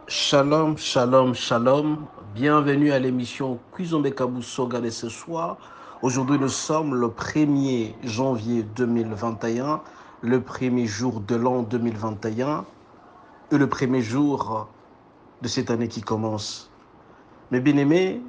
Shalom, shalom, shalom. Bienvenue à l'émission Kuzombe Kabusoga de ce soir. Aujourd'hui, nous sommes le 1er janvier 2021, le premier jour de l'an 2021 et le premier jour de cette année qui commence. Mes bien-aimés,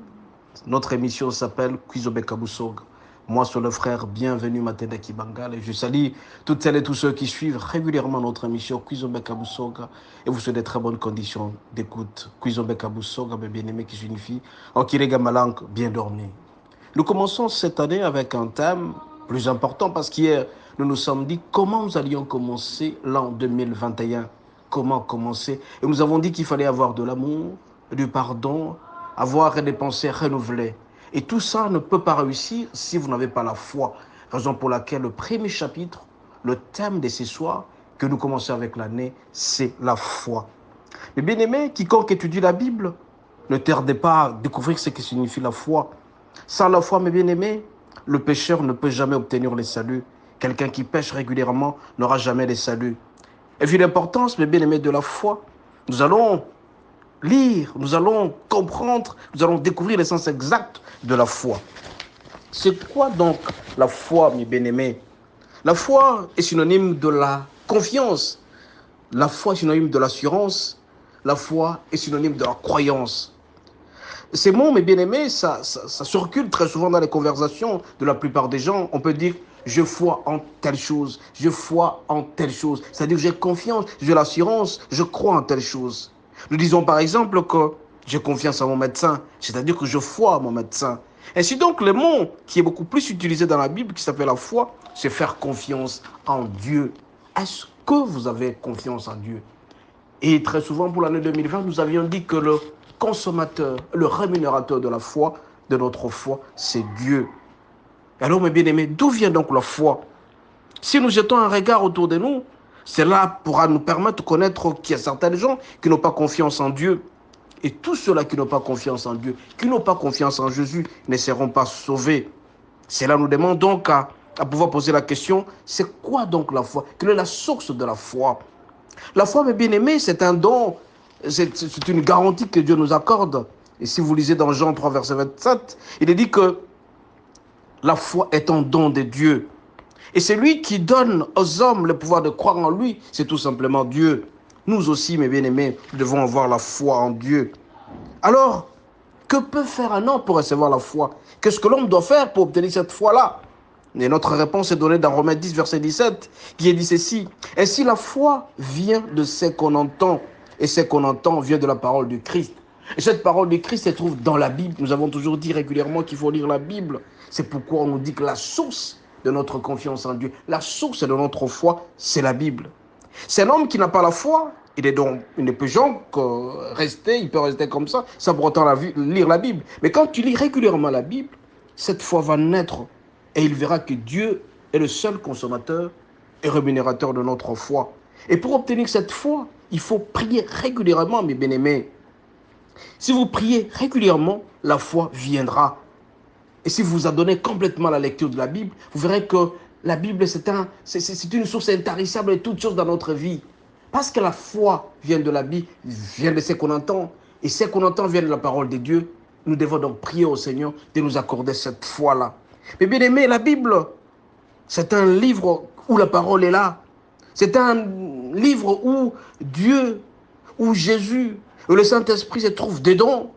notre émission s'appelle Kuzombe Kabusoga. Moi, c'est le frère Bienvenue Matenda Kibangal et je salue toutes celles et tous ceux qui suivent régulièrement notre émission Kuzombe Kabusoga et vous souhaite de très bonnes conditions d'écoute. Kuzombe Kabusoga, mes bien-aimés, qui signifie Okirega Malang, bien dormi. Nous commençons cette année avec un thème plus important parce qu'hier, nous nous sommes dit comment nous allions commencer l'an 2021. Comment commencer? Et nous avons dit qu'il fallait avoir de l'amour, du pardon, avoir des pensées renouvelées. Et tout ça ne peut pas réussir si vous n'avez pas la foi. Raison pour laquelle le premier chapitre, le thème de ce soir, que nous commençons avec l'année, c'est la foi. Mais bien aimé, quiconque étudie la Bible, ne tardez pas à découvrir ce que signifie la foi. Sans la foi, mes bien-aimés, le pécheur ne peut jamais obtenir le salut. Quelqu'un qui pêche régulièrement n'aura jamais le salut. Et vu l'importance, mes bien-aimés, de la foi, nous allons lire, nous allons comprendre, nous allons découvrir l'essence exacte de la foi. C'est quoi donc la foi, mes bien-aimés? La foi est synonyme de la confiance. La foi est synonyme de l'assurance. La foi est synonyme de la croyance. Ces mots, mes bien-aimés, ça circule très souvent dans les conversations de la plupart des gens. On peut dire je foi en telle chose, je foi en telle chose. C'est-à-dire j'ai confiance, j'ai l'assurance, je crois en telle chose. Nous disons par exemple que j'ai confiance en mon médecin, c'est-à-dire que je foi en mon médecin. Ainsi donc, le mot qui est beaucoup plus utilisé dans la Bible, qui s'appelle la foi, c'est faire confiance en Dieu. Est-ce que vous avez confiance en Dieu? Et très souvent, pour l'année 2020, nous avions dit que le consommateur, le rémunérateur de la foi, de notre foi, c'est Dieu. Alors, mes bien-aimés, d'où vient donc la foi? Si nous jetons un regard autour de nous, cela pourra nous permettre de connaître qu'il y a certains gens qui n'ont pas confiance en Dieu. Et tous ceux-là qui n'ont pas confiance en Dieu, qui n'ont pas confiance en Jésus, ne seront pas sauvés. Cela nous demande donc à pouvoir poser la question, c'est quoi donc la foi? Quelle est la source de la foi? La foi, mes bien-aimés, c'est un don, c'est une garantie que Dieu nous accorde. Et si vous lisez dans Jean 3, verset 27, il est dit que la foi est un don de Dieu. Et c'est lui qui donne aux hommes le pouvoir de croire en lui, c'est tout simplement Dieu. Nous aussi, mes bien-aimés, nous devons avoir la foi en Dieu. Alors, que peut faire un homme pour recevoir la foi? Qu'est-ce que l'homme doit faire pour obtenir cette foi-là? Et notre réponse est donnée dans Romains 10, verset 17, qui est dit ceci. Ainsi, la foi vient de ce qu'on entend, et ce qu'on entend vient de la parole du Christ. Et cette parole du Christ se trouve dans la Bible. Nous avons toujours dit régulièrement qu'il faut lire la Bible. C'est pourquoi on nous dit que la source de notre confiance en Dieu, la source de notre foi, c'est la Bible. C'est un homme qui n'a pas la foi, il ne peut jamais rester, il peut rester comme ça, sans pour autant lire la Bible. Mais quand tu lis régulièrement la Bible, cette foi va naître et il verra que Dieu est le seul consommateur et rémunérateur de notre foi. Et pour obtenir cette foi, il faut prier régulièrement, mes bien-aimés. Si vous priez régulièrement, la foi viendra. Et si vous adonnez complètement la lecture de la Bible, vous verrez que la Bible, c'est une source intarissable de toutes choses dans notre vie. Parce que la foi vient de la Bible, vient de ce qu'on entend. Et ce qu'on entend vient de la parole de Dieu. Nous devons donc prier au Seigneur de nous accorder cette foi-là. Mais bien aimé, la Bible, c'est un livre où la parole est là. C'est un livre où Dieu, où Jésus, où le Saint-Esprit se trouvent dedans.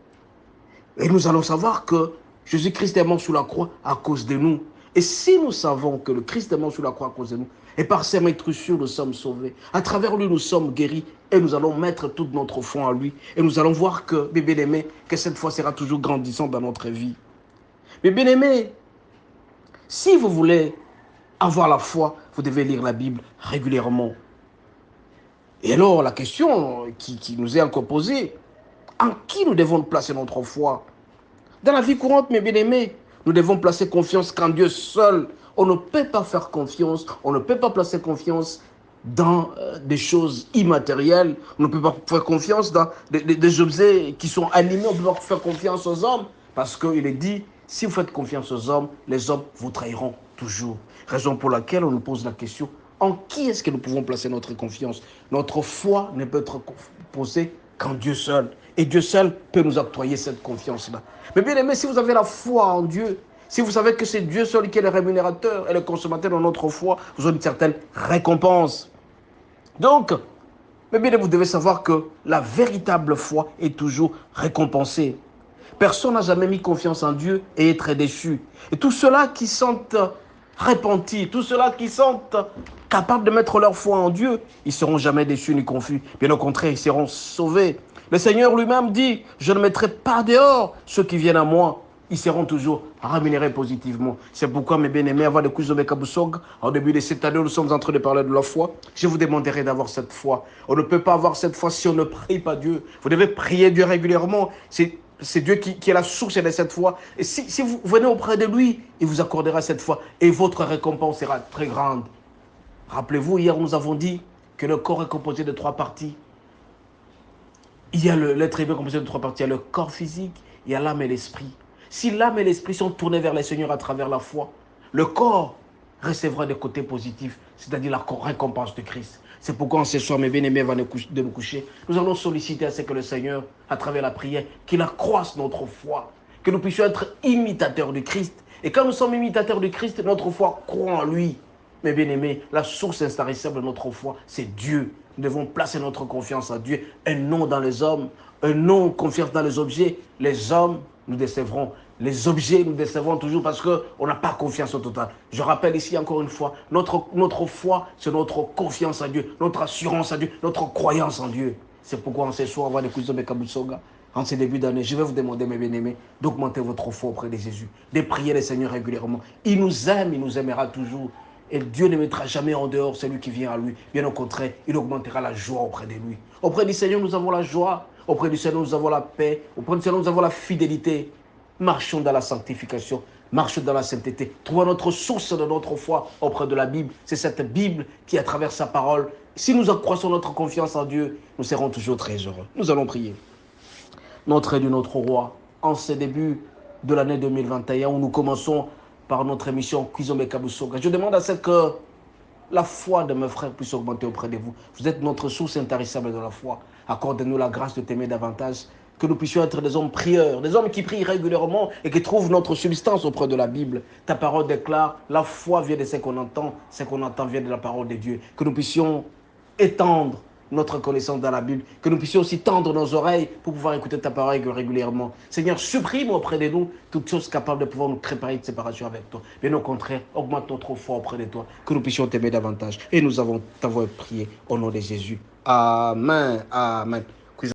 Et nous allons savoir que Jésus-Christ est mort sous la croix à cause de nous. Et si nous savons que le Christ est mort sous la croix à cause de nous, et par ses maîtrissures nous sommes sauvés, à travers lui nous sommes guéris, et nous allons mettre toute notre foi en lui, et nous allons voir que, mes bien-aimés, que cette foi sera toujours grandissante dans notre vie. Mais bien-aimés, si vous voulez avoir la foi, vous devez lire la Bible régulièrement. Et alors, la question qui nous est encore posée, en qui nous devons placer notre foi? Dans la vie courante, mes bien-aimés, nous devons placer confiance qu'en Dieu seul. On ne peut pas faire confiance, on ne peut pas placer confiance dans des choses immatérielles. On ne peut pas faire confiance dans des objets qui sont animés. On ne peut pas faire confiance aux hommes. Parce qu'il est dit, si vous faites confiance aux hommes, les hommes vous trahiront toujours. Raison pour laquelle on nous pose la question, en qui est-ce que nous pouvons placer notre confiance? Notre foi ne peut être posée qu'en Dieu seul. Et Dieu seul peut nous octroyer cette confiance-là. Mais bien aimé, si vous avez la foi en Dieu, si vous savez que c'est Dieu seul qui est le rémunérateur et le consommateur de notre foi, vous avez une certaine récompense. Donc, mais bien, vous devez savoir que la véritable foi est toujours récompensée. Personne n'a jamais mis confiance en Dieu et est très déçu. Et tous ceux-là qui sont repentis, tous ceux-là qui sont capables de mettre leur foi en Dieu, ils ne seront jamais déçus ni confus. Bien au contraire, ils seront sauvés. Le Seigneur lui-même dit, je ne mettrai pas dehors ceux qui viennent à moi. Ils seront toujours rémunérés positivement. C'est pourquoi, mes bien-aimés, avant de Kuizombe Kabusog, au début de cette année, nous sommes en train de parler de la foi. Je vous demanderai d'avoir cette foi. On ne peut pas avoir cette foi si on ne prie pas Dieu. Vous devez prier Dieu régulièrement. C'est Dieu qui est la source de cette foi. Et si vous venez auprès de lui, il vous accordera cette foi. Et votre récompense sera très grande. Rappelez-vous, hier, nous avons dit que le corps est composé de 3 parties. Il y a l'être humain composé de 3 parties. Il y a le corps physique, il y a l'âme et l'esprit. Si l'âme et l'esprit sont tournés vers le Seigneur à travers la foi, le corps recevra des côtés positifs, c'est-à-dire la récompense de Christ. C'est pourquoi en ce soir, mes bien-aimés, avant de me coucher, nous allons solliciter à ce que le Seigneur, à travers la prière, qu'il accroisse notre foi, que nous puissions être imitateurs de Christ. Et quand nous sommes imitateurs de Christ, notre foi croît en lui. Mes bien-aimés, la source intarissable de notre foi, c'est Dieu. Nous devons placer notre confiance en Dieu, un non dans les hommes, un non confiance dans les objets. Les hommes nous décevront. Les objets nous décevront toujours parce qu'on n'a pas confiance au total. Je rappelle ici encore une fois, notre foi, c'est notre confiance en Dieu, notre assurance en Dieu, notre croyance en Dieu. C'est pourquoi en ce soir, avant de Kuizombe Kabusonga, en ce début d'année, je vais vous demander, mes bien-aimés, d'augmenter votre foi auprès de Jésus, de prier le Seigneur régulièrement. Il nous aime, il nous aimera toujours. Et Dieu ne mettra jamais en dehors celui qui vient à lui. Bien au contraire, il augmentera la joie auprès de lui. Auprès du Seigneur, nous avons la joie. Auprès du Seigneur, nous avons la paix. Auprès du Seigneur, nous avons la fidélité. Marchons dans la sanctification. Marchons dans la sainteté. Trouvons notre source de notre foi auprès de la Bible. C'est cette Bible qui, à travers sa parole, si nous accroissons notre confiance en Dieu, nous serons toujours très heureux. Nous allons prier. Notre Dieu, notre roi, en ce début de l'année 2021, où nous commençons par notre émission Kuizombe Kabusonga, je demande à ce que la foi de mes frères puisse augmenter auprès de vous. Vous êtes notre source intarissable de la foi. Accordez-nous la grâce de t'aimer davantage, que nous puissions être des hommes prieurs, des hommes qui prient régulièrement et qui trouvent notre substance auprès de la Bible. Ta parole déclare, la foi vient de ce qu'on entend vient de la parole de Dieu. Que nous puissions étendre notre connaissance dans la Bible, que nous puissions aussi tendre nos oreilles pour pouvoir écouter ta parole régulièrement. Seigneur, supprime auprès de nous toutes choses capables de pouvoir nous préparer une séparation avec toi. Mais au contraire, augmente notre foi auprès de toi, que nous puissions t'aimer davantage. Et nous avons t'avoir prié au nom de Jésus. Amen. Amen.